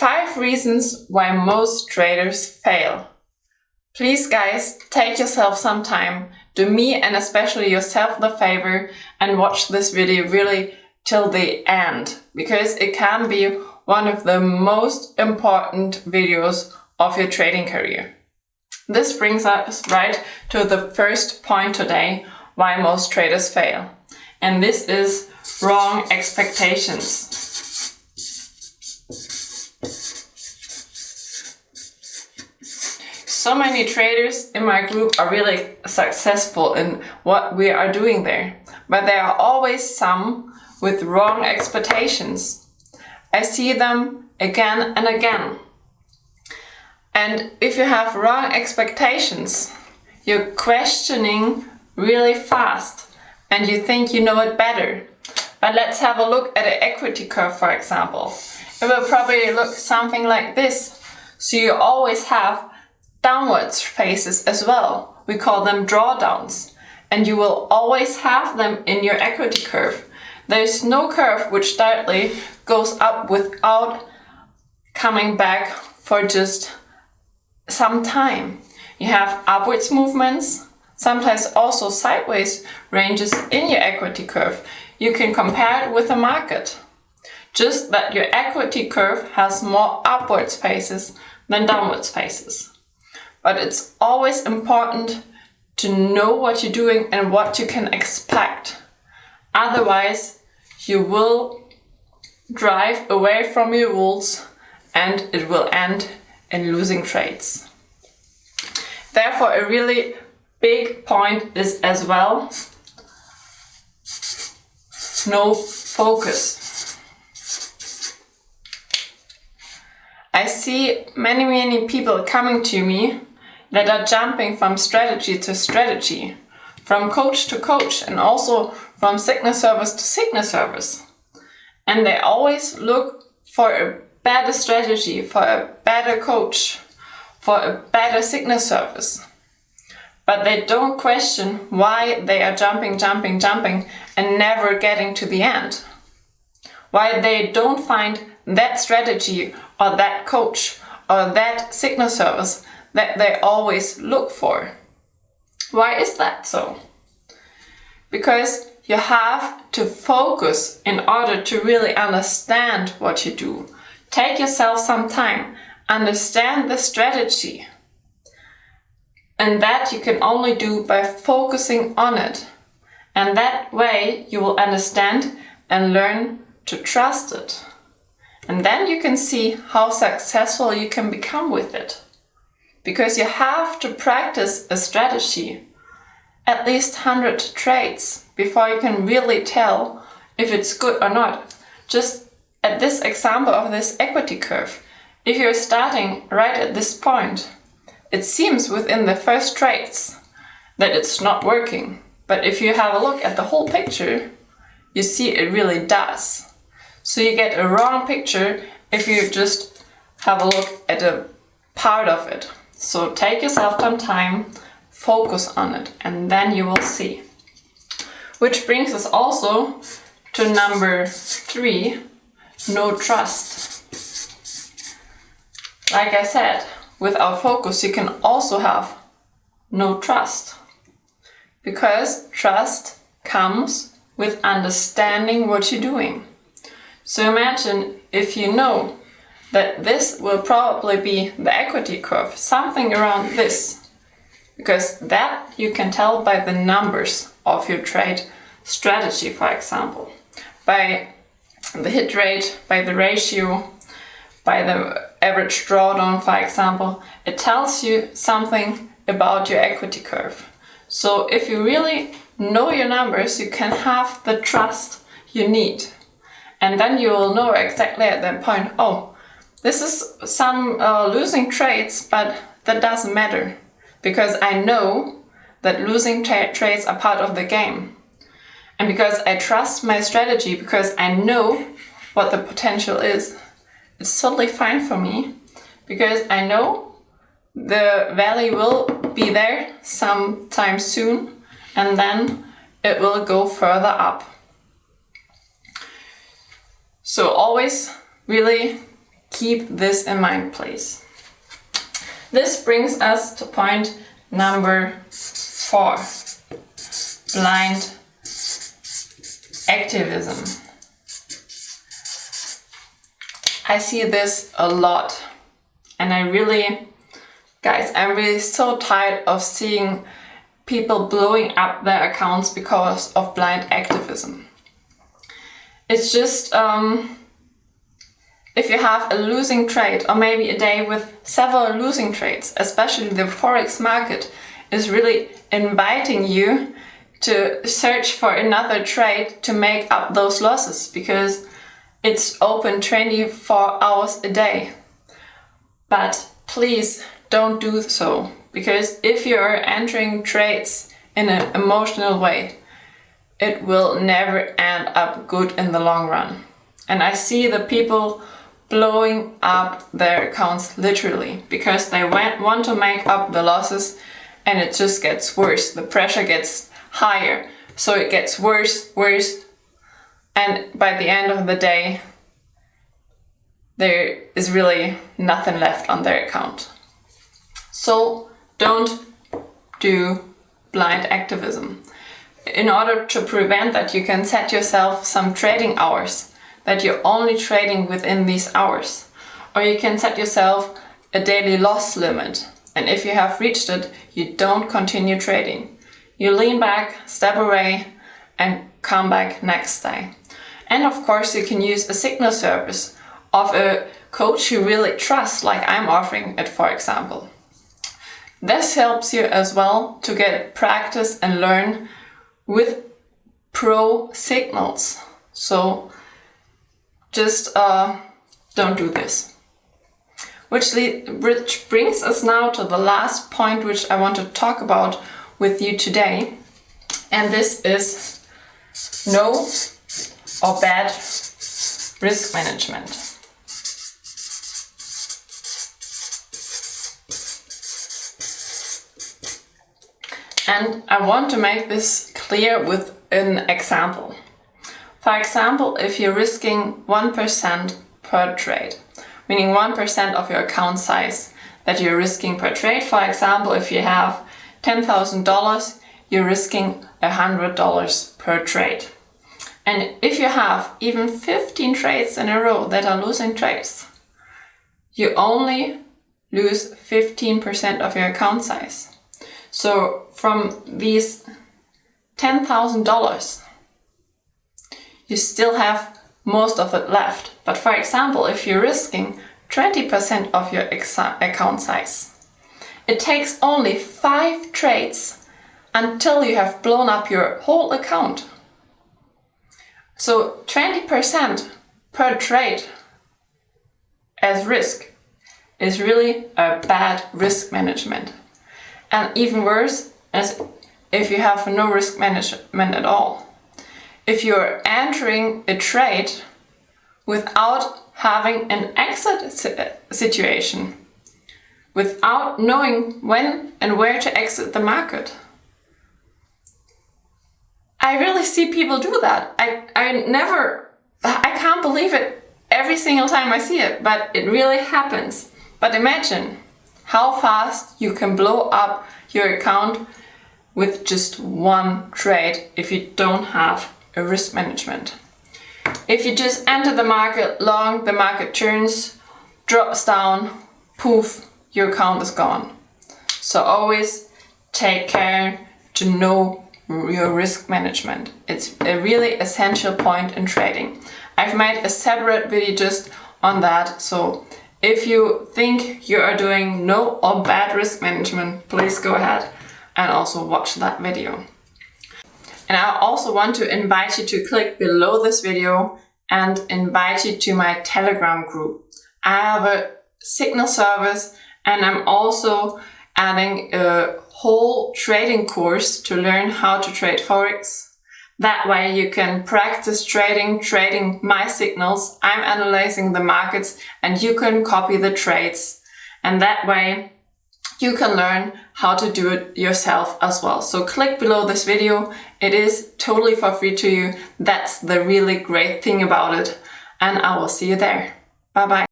5 reasons why most traders fail. Please guys, take yourself some time, do me and especially yourself the favor and watch this video really till the end, because it can be one of the most important videos of your trading career. This brings us right to the first point today, why most traders fail. And this is wrong expectations. So many traders in my group are really successful in what we are doing there, but there are always some with wrong expectations. I see them again and again. And if you have wrong expectations, you're questioning really fast and you think you know it better. But let's have a look at an equity curve, for example. It will probably look something like this. So you always have downwards phases as well. We call them drawdowns. And you will always have them in your equity curve. There's no curve which directly goes up without coming back for just some time. You have upwards movements, sometimes also sideways ranges in your equity curve. You can compare it with the market. Just that your equity curve has more upwards phases than downwards phases. But it's always important to know what you're doing and what you can expect. Otherwise, you will drive away from your rules and it will end in losing trades. Therefore, a really big point is as well no focus. I see many people coming to me that are jumping from strategy to strategy, from coach to coach, and also from signal service to signal service. And they always look for a better strategy, for a better coach, for a better signal service. But they don't question why they are jumping and never getting to the end. Why they don't find that strategy or that coach or that signal service that they always look for. Why is that so? Because you have to focus in order to really understand what you do. Take yourself some time, understand the strategy. And that you can only do by focusing on it. And that way you will understand and learn to trust it. And then you can see how successful you can become with it. Because you have to practice a strategy, at least 100 trades, before you can really tell if it's good or not. Just at this example of this equity curve, if you're starting right at this point, it seems within the first trades that it's not working. But if you have a look at the whole picture, you see it really does. So you get a wrong picture if you just have a look at a part of it. So take yourself some time, focus on it, and then you will see. Which brings us also to number 3, no trust. Like I said, without focus you can also have no trust. Because trust comes with understanding what you're doing. So imagine if you know that this will probably be the equity curve, something around this. Because that you can tell by the numbers of your trade strategy, for example. By the hit rate, by the ratio, by the average drawdown, for example. It tells you something about your equity curve. So if you really know your numbers, you can have the trust you need. And then you will know exactly at that point, oh, this is some losing trades, but that doesn't matter. Because I know that losing trades are part of the game. And because I trust my strategy, because I know what the potential is, it's totally fine for me. Because I know the value will be there sometime soon, and then it will go further up. So always really keep this in mind, please. This brings us to point number 4. Blind activism. I see this a lot, and I'm really so tired of seeing people blowing up their accounts because of blind activism. It's just, if you have a losing trade, or maybe a day with several losing trades, especially the Forex market is really inviting you to search for another trade to make up those losses, because it's open 24 hours a day. But please don't do so, because if you're entering trades in an emotional way, it will never end up good in the long run. And I see the people blowing up their accounts literally because they want to make up the losses, and it just gets worse. The pressure gets higher, so it gets worse, and by the end of the day, there is really nothing left on their account. So don't do blind activism. In order to prevent that, you can set yourself some trading hours that you're only trading within these hours. Or you can set yourself a daily loss limit. And if you have reached it, you don't continue trading. You lean back, step away, and come back next day. And of course, you can use a signal service of a coach you really trust, like I'm offering it, for example. This helps you as well to get practice and learn with pro signals. So just don't do this. Which brings us now to the last point which I want to talk about with you today. And this is no or bad risk management. And I want to make this clear with an example. For example, if you're risking 1% per trade, meaning 1% of your account size that you're risking per trade. For example, if you have $10,000, you're risking $100 per trade. And if you have even 15 trades in a row that are losing trades, you only lose 15% of your account size. So from these $10,000, you still have most of it left. But for example, if you're risking 20% of your account size, it takes only 5 trades until you have blown up your whole account. So 20% per trade as risk is really a bad risk management. And even worse, as if you have no risk management at all. If you're entering a trade without having an exit situation, without knowing when and where to exit the market. I really see people do that. I can't believe it every single time I see it, but it really happens. But imagine how fast you can blow up your account with just one trade if you don't have a risk management. If you just enter the market long, the market turns, drops down, poof, your account is gone. So always take care to know your risk management. It's a really essential point in trading. I've made a separate video just on that, so if you think you are doing no or bad risk management, please go ahead and also watch that video. And I also want to invite you to click below this video and invite you to my Telegram group. I have a signal service, and I'm also adding a whole trading course to learn how to trade Forex. That way you can practice trading my signals. I'm analyzing the markets and you can copy the trades. And that way you can learn how to do it yourself as well. So click below this video. It is totally for free to you. That's the really great thing about it. And I will see you there. Bye bye.